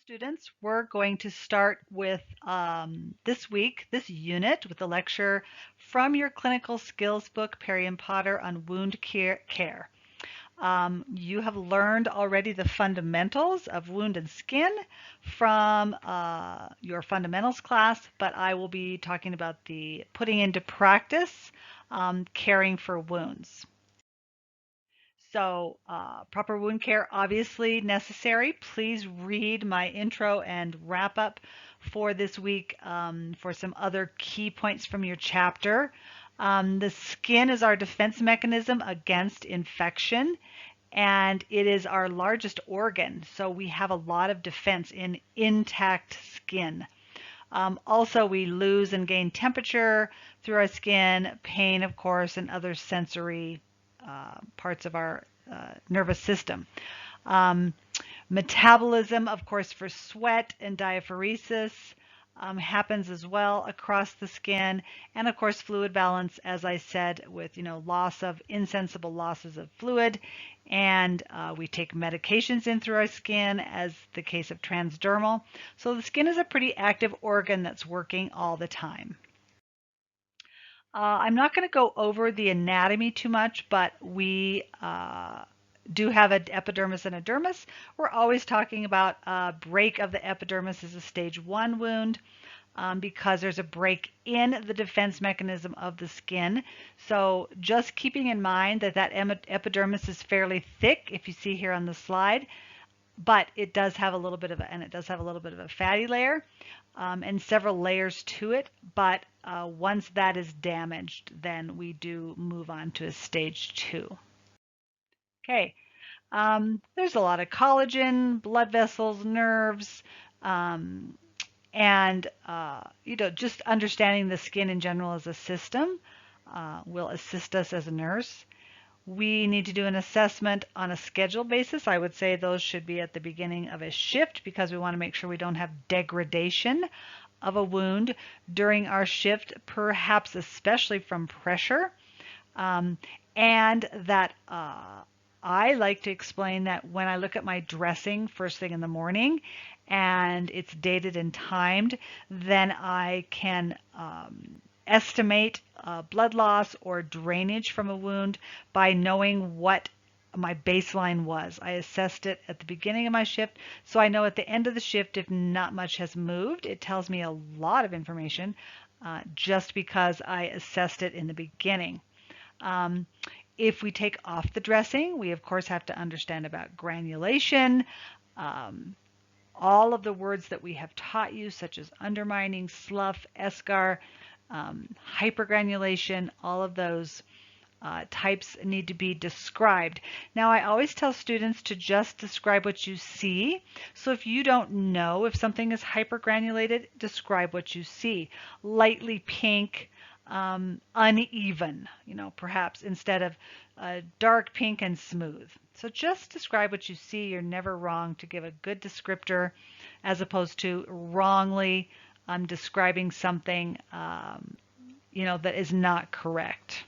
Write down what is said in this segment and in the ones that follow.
Students, we're going to start with this unit, with the lecture from your clinical skills book, Perry and Potter, on wound care. You have learned already the fundamentals of wound and skin from your fundamentals class, but I will be talking about the putting into practice caring for wounds. So proper wound care, obviously necessary. Please read my intro and wrap up for this week for some other key points from your chapter. The skin is our defense mechanism against infection, and it is our largest organ. So we have a lot of defense in intact skin. Also, we lose and gain temperature through our skin, pain, of course, and other sensory parts of our nervous system. Metabolism, of course, for sweat and diaphoresis happens as well across the skin, and of course fluid balance, as I said, with insensible losses of fluid, and we take medications in through our skin, as the case of transdermal. So the skin is a pretty active organ that's working all the time. I'm not going to go over the anatomy too much, but we do have an epidermis and a dermis. We're always talking about a break of the epidermis is a stage 1 wound because there's a break in the defense mechanism of the skin. So just keeping in mind that epidermis is fairly thick, if you see here on the slide, but it does have a little bit of a fatty layer and several layers to it. But once that is damaged, then we do move on to a stage 2. Okay, there's a lot of collagen, blood vessels, nerves, and just understanding the skin in general as a system will assist us as a nurse. We need to do an assessment on a schedule basis. I would say those should be at the beginning of a shift because we want to make sure we don't have degradation of a wound during our shift, perhaps especially from pressure. And that I like to explain that when I look at my dressing first thing in the morning and it's dated and timed, then I can estimate blood loss or drainage from a wound by knowing what my baseline was. I assessed it at the beginning of my shift, so I know at the end of the shift if not much has moved. It tells me a lot of information just because I assessed it in the beginning. If we take off the dressing, we of course have to understand about granulation, all of the words that we have taught you, such as undermining, slough, eschar, hypergranulation, all of those types need to be described. Now, I always tell students to just describe what you see. So if you don't know if something is hypergranulated, describe what you see. Lightly pink, uneven, perhaps instead of dark pink and smooth. So just describe what you see. You're never wrong to give a good descriptor as opposed to wrongly describing something that is not correct.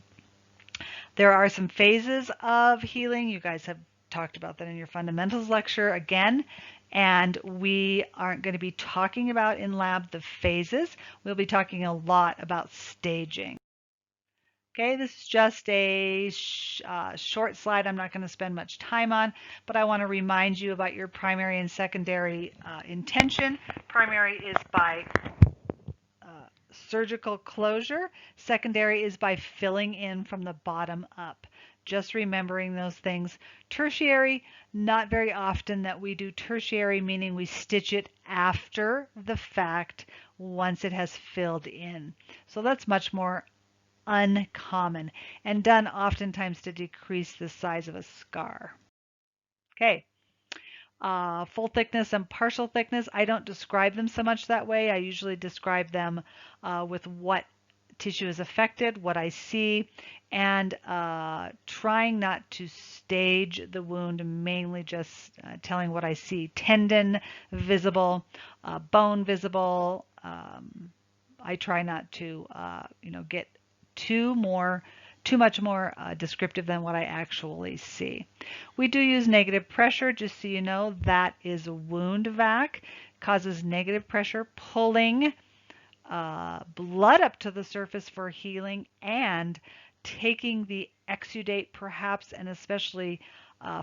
There are some phases of healing. You guys have talked about that in your fundamentals lecture again, and we aren't going to be talking about in lab the phases. We'll be talking a lot about staging. Okay, this is just a short slide I'm not going to spend much time on, but I want to remind you about your primary and secondary intention. Primary is by surgical closure. Secondary is by filling in from the bottom up. Just remembering those things. Tertiary, not very often that we do tertiary, meaning we stitch it after the fact once it has filled in. So that's much more uncommon and done oftentimes to decrease the size of a scar. Okay. Full thickness and partial thickness, I don't describe them so much that way. I usually describe them with what tissue is affected, what I see, and trying not to stage the wound, mainly just telling what I see. Tendon visible, bone visible. I try not to get too much more descriptive than what I actually see. We do use negative pressure, just so you know, that is wound vac. causes negative pressure, pulling blood up to the surface for healing, and taking the exudate perhaps and especially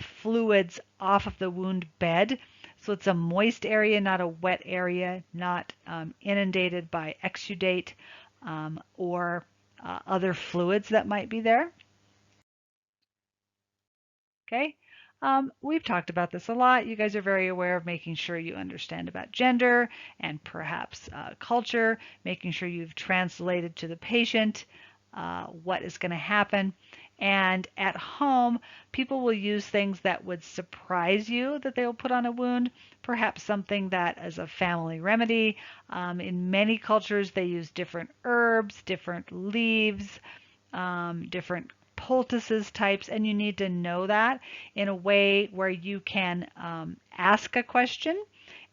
fluids off of the wound bed. So it's a moist area, not a wet area, not inundated by exudate or other fluids that might be there. Okay. We've talked about this a lot. You guys are very aware of making sure you understand about gender and perhaps culture, making sure you've translated to the patient what is going to happen. And at home, people will use things that would surprise you that they will put on a wound, perhaps something that is a family remedy. In many cultures, they use different herbs, different leaves, different poultices types, and you need to know that in a way where you can ask a question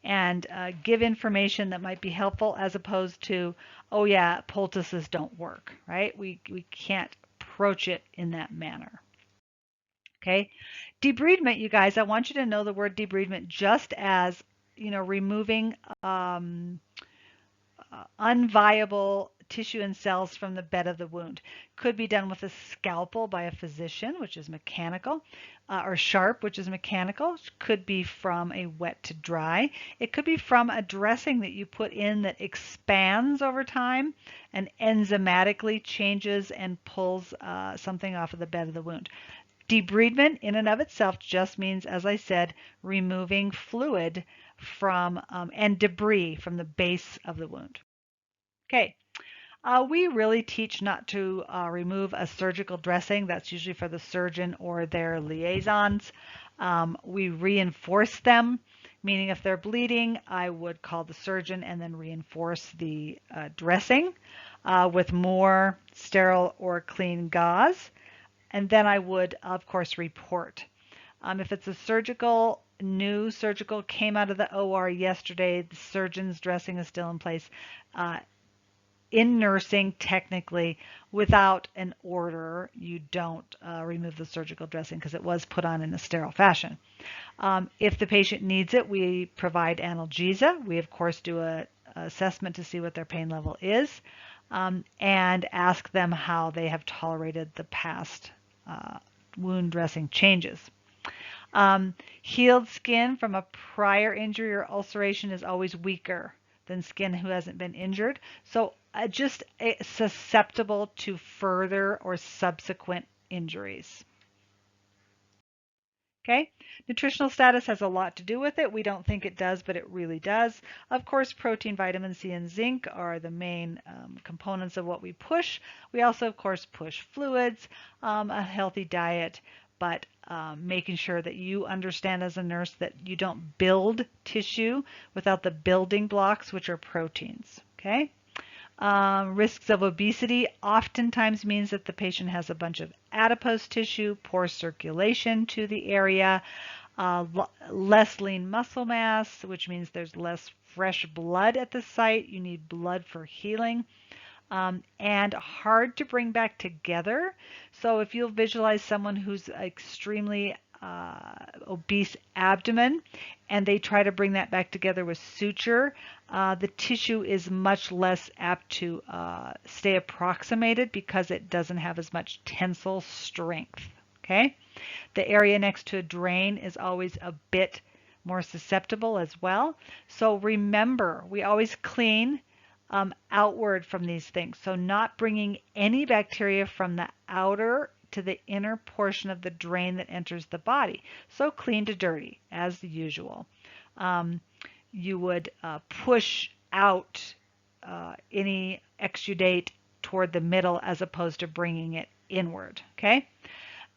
and give information that might be helpful as opposed to, oh yeah, poultices don't work, right? We can't approach it in that manner. Okay. Debridement, you guys, I want you to know the word debridement just as, removing unviable tissue and cells from the bed of the wound. Could be done with a scalpel by a physician, which is mechanical, or sharp, which is mechanical. Could be from a wet to dry. It could be from a dressing that you put in that expands over time and enzymatically changes and pulls something off of the bed of the wound. Debridement in and of itself just means, as I said, removing fluid from and debris from the base of the wound. Okay, we really teach not to remove a surgical dressing. That's usually for the surgeon or their liaisons. We reinforce them, meaning if they're bleeding, I would call the surgeon and then reinforce the dressing with more sterile or clean gauze. And then I would, of course, report. If it's a new surgical came out of the OR yesterday, the surgeon's dressing is still in place. In nursing, technically, without an order, you don't remove the surgical dressing because it was put on in a sterile fashion. If the patient needs it, we provide analgesia. We, of course, do an assessment to see what their pain level is and ask them how they have tolerated the past wound dressing changes. Healed skin from a prior injury or ulceration is always weaker than skin who hasn't been injured. So just susceptible to further or subsequent injuries. Okay, nutritional status has a lot to do with it. We don't think it does, but it really does. Of course, protein, vitamin C, and zinc are the main components of what we push. We also, of course, push fluids, a healthy diet, but making sure that you understand as a nurse that you don't build tissue without the building blocks, which are proteins. Okay. Risks of obesity oftentimes means that the patient has a bunch of adipose tissue, poor circulation to the area, less lean muscle mass, which means there's less fresh blood at the site. You need blood for healing. And hard to bring back together. So if you'll visualize someone who's extremely obese abdomen and they try to bring that back together with suture, the tissue is much less apt to stay approximated because it doesn't have as much tensile strength. Okay, the area next to a drain is always a bit more susceptible as well. So remember, we always clean outward from these things. So not bringing any bacteria from the outer to the inner portion of the drain that enters the body. So clean to dirty, as usual. You would push out any exudate toward the middle as opposed to bringing it inward. Okay.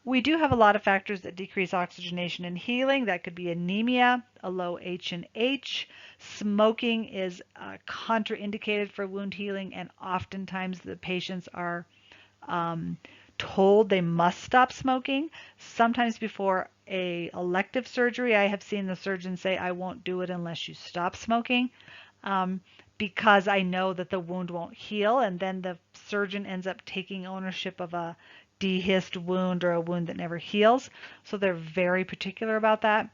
We do have a lot of factors that decrease oxygenation and healing. That could be anemia, a low H&H. Smoking is contraindicated for wound healing, and oftentimes the patients are told they must stop smoking. Sometimes before a elective surgery, I have seen the surgeon say, I won't do it unless you stop smoking. Because I know that the wound won't heal, and then the surgeon ends up taking ownership of a dehisced wound or a wound that never heals. So they're very particular about that.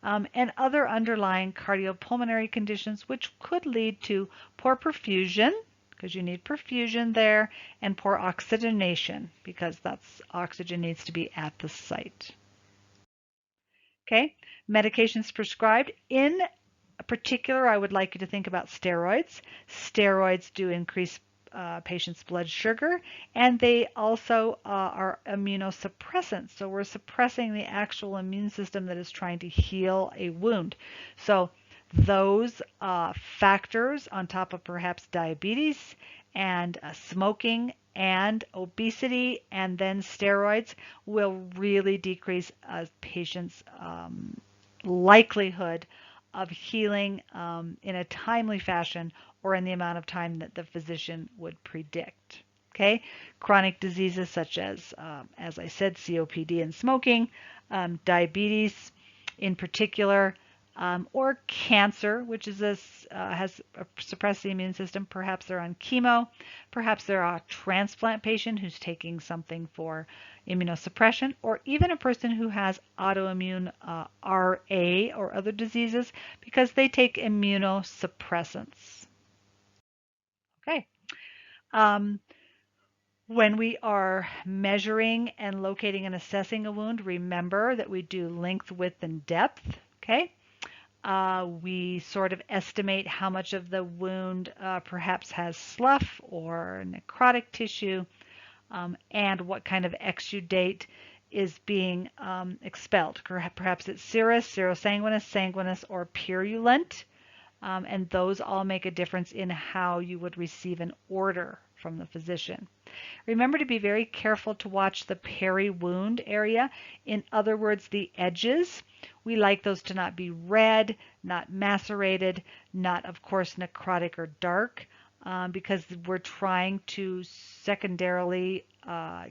and other underlying cardiopulmonary conditions, which could lead to poor perfusion, because you need perfusion there, and poor oxygenation, because that's oxygen needs to be at the site. Okay, medications prescribed. In particular, I would like you to think about steroids. Steroids do increase patients' blood sugar, and they also are immunosuppressants. So we're suppressing the actual immune system that is trying to heal a wound. So those factors, on top of perhaps diabetes and smoking and obesity and then steroids, will really decrease a patient's likelihood of healing in a timely fashion or in the amount of time that the physician would predict. Okay, chronic diseases such as I said, COPD and smoking, diabetes in particular, or cancer, which is has suppressed the immune system. Perhaps they're on chemo. Perhaps they're a transplant patient who's taking something for immunosuppression, or even a person who has autoimmune RA or other diseases because they take immunosuppressants. Okay. Um, when we are measuring and locating and assessing a wound, remember that we do length, width, and depth. Okay. We sort of estimate how much of the wound perhaps has slough or necrotic tissue, and what kind of exudate is being expelled. Perhaps it's serous, serosanguinous, sanguinous, or purulent, and those all make a difference in how you would receive an order from the physician. Remember to be very careful to watch the peri-wound area. In other words, the edges. We like those to not be red, not macerated, not, of course, necrotic or dark, because we're trying to secondarily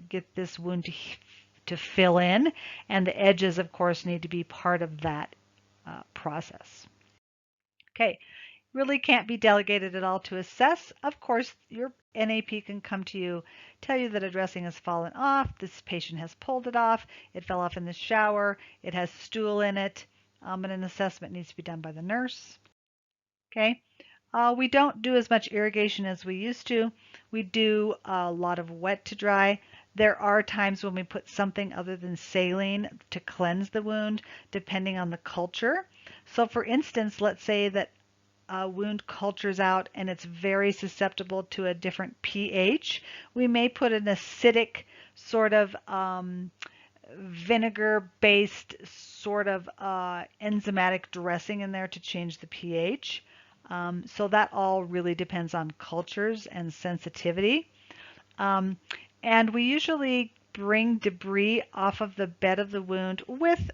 get this wound to fill in, and the edges, of course, need to be part of that process. Okay, really can't be delegated at all to assess. Of course, your NAP can come to you, tell you that a dressing has fallen off, this patient has pulled it off, it fell off in the shower, it has stool in it, and an assessment needs to be done by the nurse. Okay. We don't do as much irrigation as we used to. We do a lot of wet to dry. There are times when we put something other than saline to cleanse the wound, depending on the culture. So for instance, let's say that a wound cultures out and it's very susceptible to a different pH. We may put an acidic sort of vinegar-based sort of enzymatic dressing in there to change the pH. So that all really depends on cultures and sensitivity. And we usually bring debris off of the bed of the wound with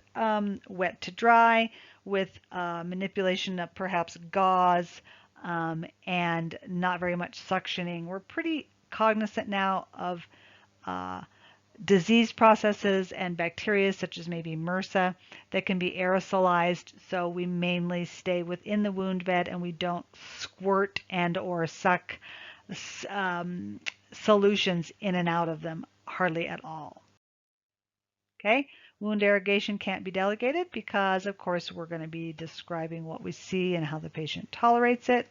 wet to dry, with manipulation of perhaps gauze, and not very much suctioning. We're pretty cognizant now of disease processes and bacteria such as maybe MRSA that can be aerosolized, so we mainly stay within the wound bed and we don't squirt and or suck solutions in and out of them hardly at all. Okay, wound irrigation can't be delegated because of course we're going to be describing what we see and how the patient tolerates it.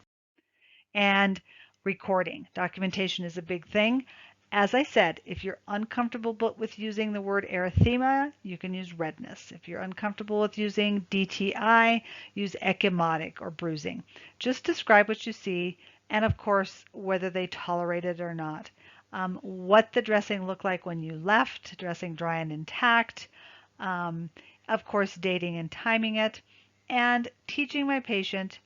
And recording. Documentation is a big thing. As I said, if you're uncomfortable with using the word erythema, you can use redness. If you're uncomfortable with using DTI, use ecchymotic or bruising. Just describe what you see and, of course, whether they tolerate it or not. What the dressing looked like when you left, dressing dry and intact. Of course, dating and timing it, and teaching my patient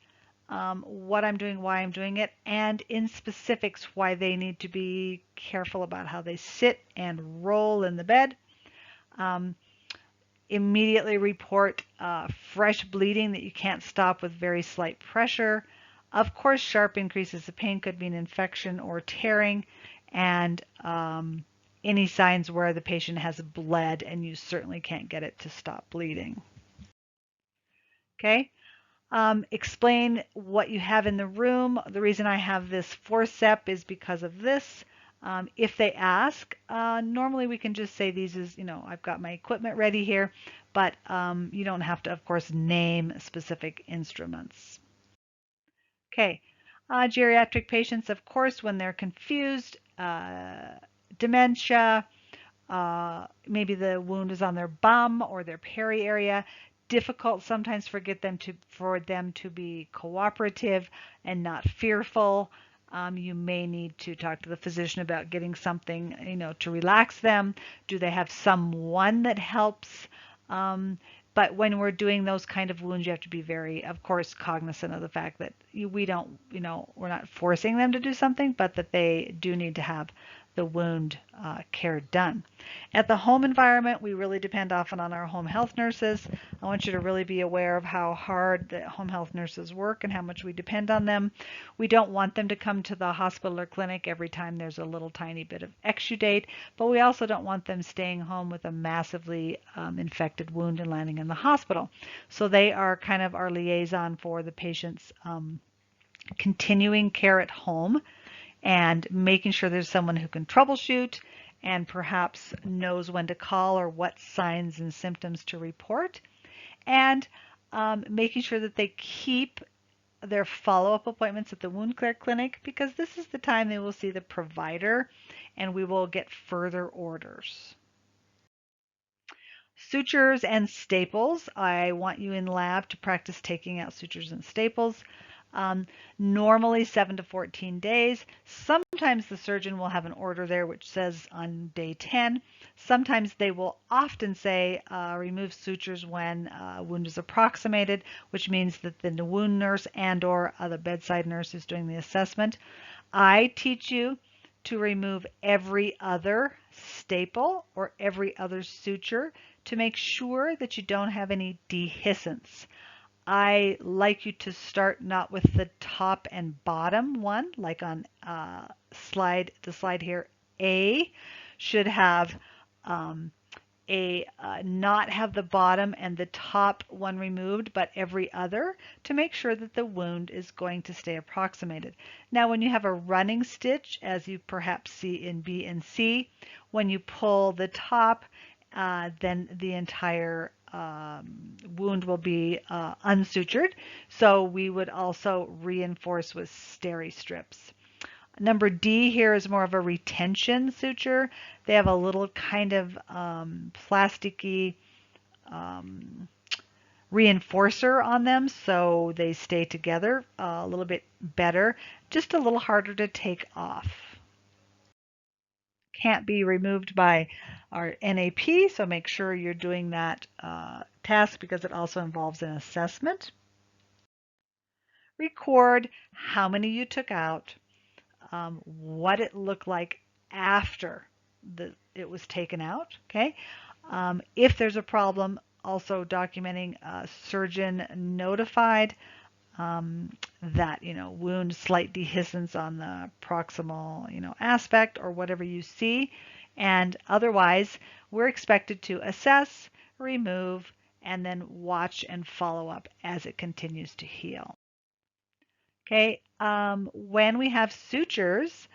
what I'm doing, why I'm doing it, and in specifics why they need to be careful about how they sit and roll in the bed. Immediately report fresh bleeding that you can't stop with very slight pressure. Of course, sharp increases of pain could mean infection or tearing, and any signs where the patient has bled and you certainly can't get it to stop bleeding. Okay. Explain what you have in the room. The reason I have this forcep is because of this. If they ask, normally we can just say these is, I've got my equipment ready here, but you don't have to, of course, name specific instruments. Okay, geriatric patients, of course, when they're confused, dementia, maybe the wound is on their bum or their peri area. Difficult sometimes for them to be cooperative and not fearful. You may need to talk to the physician about getting something, to relax them. Do they have someone that helps? But when we're doing those kind of wounds, you have to be very, of course, cognizant of the fact that we don't, we're not forcing them to do something, but that they do need to have the wound care done. At the home environment, we really depend often on our home health nurses. I want you to really be aware of how hard the home health nurses work and how much we depend on them. We don't want them to come to the hospital or clinic every time there's a little tiny bit of exudate, but we also don't want them staying home with a massively infected wound and landing in the hospital. So they are kind of our liaison for the patient's continuing care at home and making sure there's someone who can troubleshoot and perhaps knows when to call or what signs and symptoms to report, and making sure that they keep their follow-up appointments at the wound care clinic, because this is the time they will see the provider and we will get further orders. Sutures and staples. I want you in lab to practice taking out sutures and staples. Normally 7 to 14 days. Sometimes the surgeon will have an order there which says on day 10. Sometimes they will often say remove sutures when a wound is approximated, which means that the wound nurse and or the bedside nurse is doing the assessment. I teach you to remove every other staple or every other suture to make sure that you don't have any dehiscence. I like you to start not with the top and bottom one, like on the slide here. A should have not have the bottom and the top one removed, but every other, to make sure that the wound is going to stay approximated. Now, when you have a running stitch, as you perhaps see in B and C, when you pull the top, then the entire wound will be unsutured. So we would also reinforce with steri strips. Number D here is more of a retention suture. They have a little kind of plasticky reinforcer on them, so they stay together a little bit better, just a little harder to take off. Can't be removed by our NAP, so make sure you're doing that task because it also involves an assessment. Record how many you took out, what it looked like after it was taken out. Okay, if there's a problem, also documenting surgeon notified, that wound slight dehiscence on the proximal aspect or whatever you see, and otherwise we're expected to assess, remove, and then watch and follow up as it continues to heal. Okay, when we have sutures,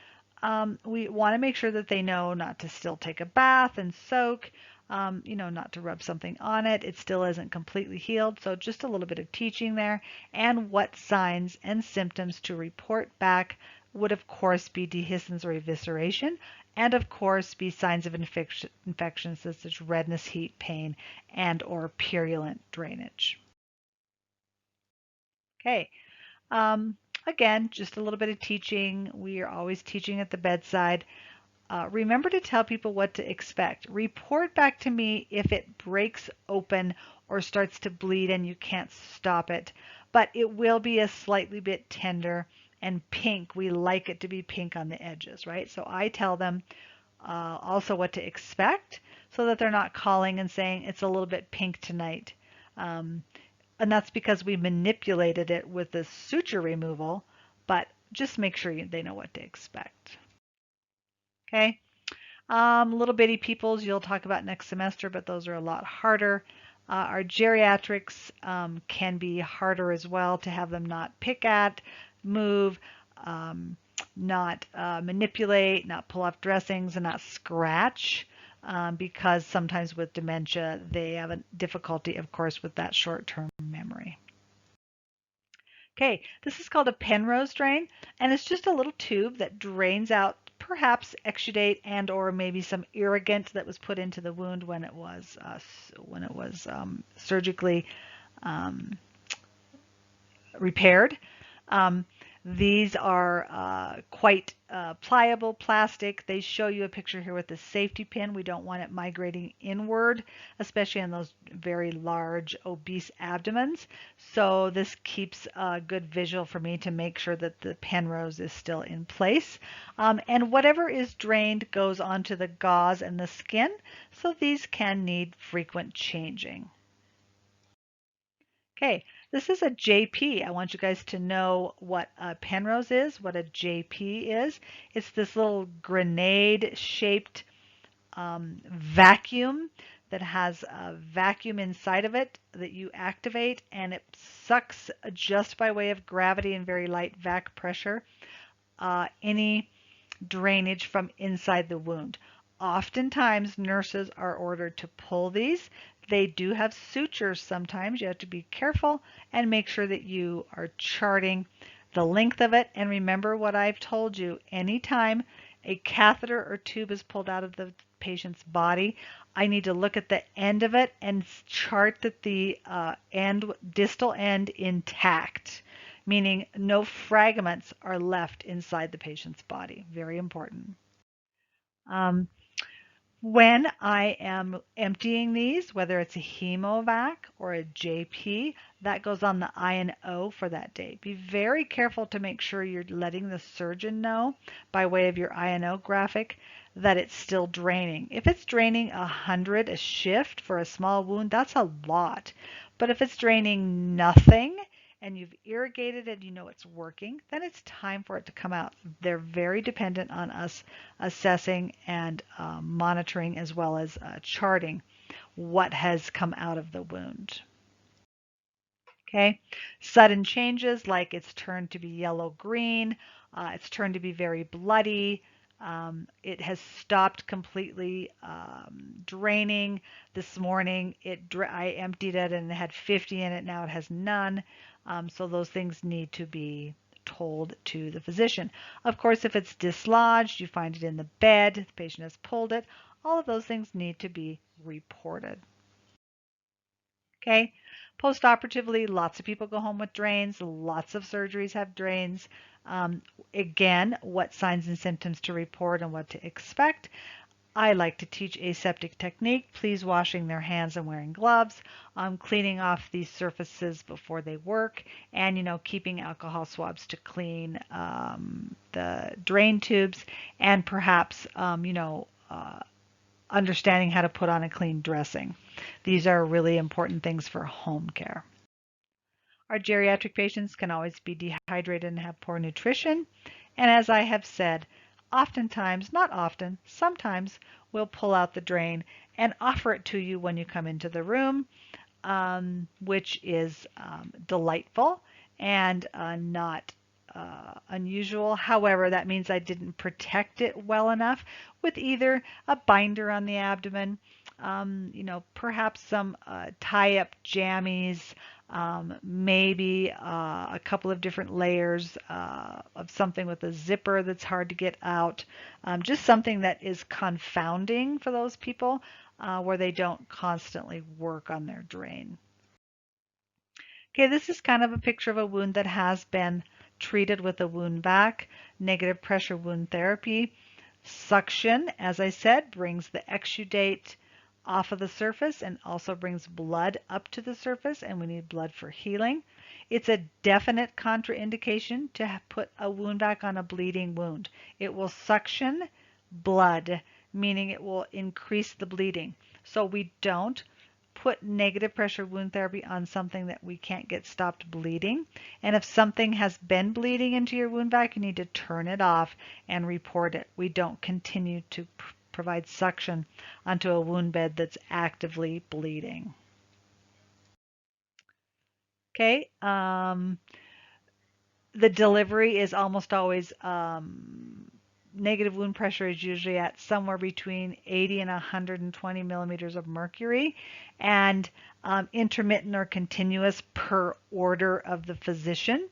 we want to make sure that they know not to still take a bath and soak, not to rub something on it. It still isn't completely healed, so just a little bit of teaching there. And what signs and symptoms to report back would, of course, be dehiscence or evisceration, and of course be signs of infections such as redness, heat, pain, and or purulent drainage. Okay. Again, just a little bit of teaching. We are always teaching at the bedside. Remember to tell people what to expect. Report back to me if it breaks open or starts to bleed and you can't stop it. But it will be a slightly bit tender and pink. We like it to be pink on the edges, right? So I tell them also what to expect so that they're not calling and saying it's a little bit pink tonight. And that's because we manipulated it with the suture removal, but just make sure they know what to expect. Okay, little bitty peoples you'll talk about next semester, but those are a lot harder. Our geriatrics can be harder as well to have them not pick at, move, not manipulate, not pull off dressings, and not scratch. Because sometimes with dementia, they have a difficulty, of course, with that short-term memory. Okay, this is called a Penrose drain, and it's just a little tube that drains out perhaps exudate and or maybe some irrigant that was put into the wound when it was surgically um, repaired. Um, these are quite pliable plastic. They show you a picture here with the safety pin. We don't want it migrating inward, especially in those very large obese abdomens. So this keeps a good visual for me to make sure that the Penrose is still in place. And whatever is drained goes onto the gauze and the skin. So these can need frequent changing. Okay, this is a JP. I want you guys to know what a Penrose is, what a JP is. It's this little grenade-shaped vacuum that has a vacuum inside of it that you activate, and it sucks just by way of gravity and very light vac pressure any drainage from inside the wound. Oftentimes, nurses are ordered to pull these. They do have sutures sometimes. You have to be careful and make sure that you are charting the length of it. And remember what I've told you, anytime a catheter or tube is pulled out of the patient's body, I need to look at the end of it and chart that the distal end intact, meaning no fragments are left inside the patient's body. Very important. Um, when I am emptying these, whether it's a hemovac or a JP, that goes on the I&O for that day. Be very careful to make sure you're letting the surgeon know by way of your I&O graphic that it's still draining. If it's draining 100 a shift for a small wound, that's a lot. But if it's draining nothing and you've irrigated it, you know it's working, then it's time for it to come out. They're very dependent on us assessing and monitoring as well as charting what has come out of the wound. Okay, sudden changes like it's turned to be yellow-green, it's turned to be very bloody, it has stopped completely draining. This morning I emptied it and it had 50 in it, now it has none. So those things need to be told to the physician. Of course, if it's dislodged, you find it in the bed, the patient has pulled it, all of those things need to be reported. Okay, post-operatively, lots of people go home with drains, lots of surgeries have drains. Again, what signs and symptoms to report and what to expect. I like to teach aseptic technique, please washing their hands and wearing gloves, cleaning off these surfaces before they work, and keeping alcohol swabs to clean the drain tubes, and perhaps understanding how to put on a clean dressing. These are really important things for home care. Our geriatric patients can always be dehydrated and have poor nutrition. And as I have said, oftentimes, not often, sometimes we'll pull out the drain and offer it to you when you come into the room, which is delightful and not unusual. However, that means I didn't protect it well enough with either a binder on the abdomen, perhaps some tie-up jammies, maybe a couple of different layers of something with a zipper that's hard to get out, just something that is confounding for those people where they don't constantly work on their drain. Okay, this is kind of a picture of a wound that has been treated with a wound vac, negative pressure wound therapy. Suction, as I said, brings the exudate off of the surface and also brings blood up to the surface, and we need blood for healing. It's a definite contraindication to put a wound vac on a bleeding wound. It will suction blood, meaning it will increase the bleeding. So we don't put negative pressure wound therapy on something that we can't get stopped bleeding. And if something has been bleeding into your wound vac, you need to turn it off and report it. We don't continue to provide suction onto a wound bed that's actively bleeding. Okay, The delivery is almost always negative wound pressure is usually at somewhere between 80 and 120 millimeters of mercury, and intermittent or continuous per order of the physician.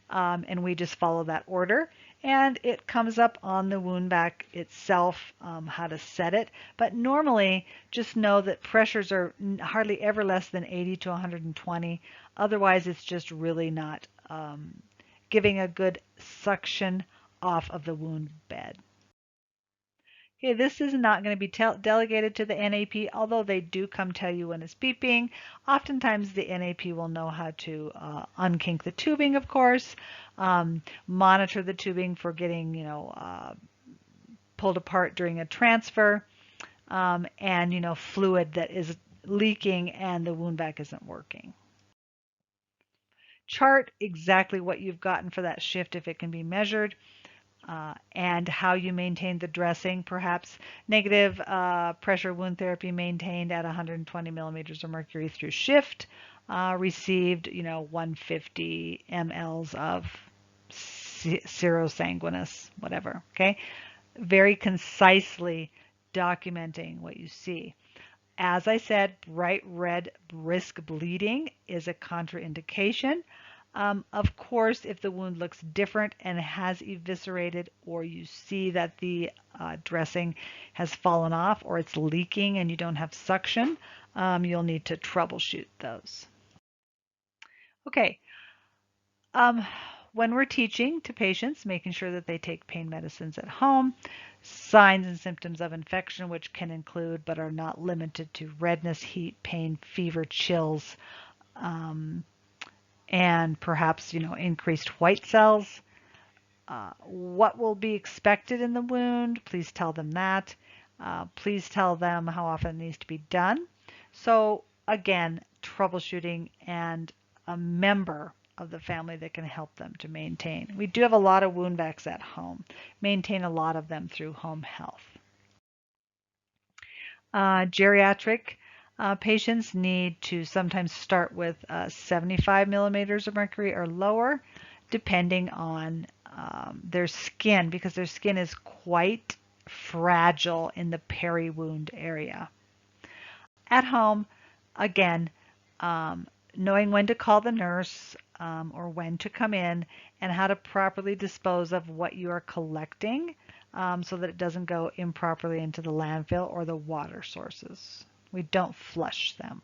And we just follow that order. And it comes up on the wound vac itself how to set it. But normally, just know that pressures are hardly ever less than 80 to 120. Otherwise, it's just really not giving a good suction off of the wound bed. Okay, this is not going to be delegated to the NAP, although they do come tell you when it's beeping. Oftentimes the NAP will know how to unkink the tubing, of course, monitor the tubing for getting, pulled apart during a transfer, and, fluid that is leaking and the wound vac isn't working. Chart exactly what you've gotten for that shift if it can be measured. And how you maintain the dressing, perhaps negative pressure wound therapy maintained at 120 millimeters of mercury through shift, received 150 mLs of serosanguinous, whatever. Okay, very concisely documenting what you see. As I said, bright red brisk bleeding is a contraindication. Of course, if the wound looks different and has eviscerated, or you see that the dressing has fallen off or it's leaking and you don't have suction, you'll need to troubleshoot those. Okay. When we're teaching to patients, making sure that they take pain medicines at home, signs and symptoms of infection, which can include but are not limited to redness, heat, pain, fever, chills, and perhaps increased white cells. What will be expected in the wound? Please tell them that. Please tell them how often it needs to be done. So again, troubleshooting and a member of the family that can help them to maintain. We do have a lot of wound vacs at home. Maintain a lot of them through home health. Geriatric patients need to sometimes start with 75 millimeters of mercury or lower, depending on their skin, because their skin is quite fragile in the peri-wound area. At home, again, knowing when to call the nurse or when to come in, and how to properly dispose of what you are collecting so that it doesn't go improperly into the landfill or the water sources. We don't flush them.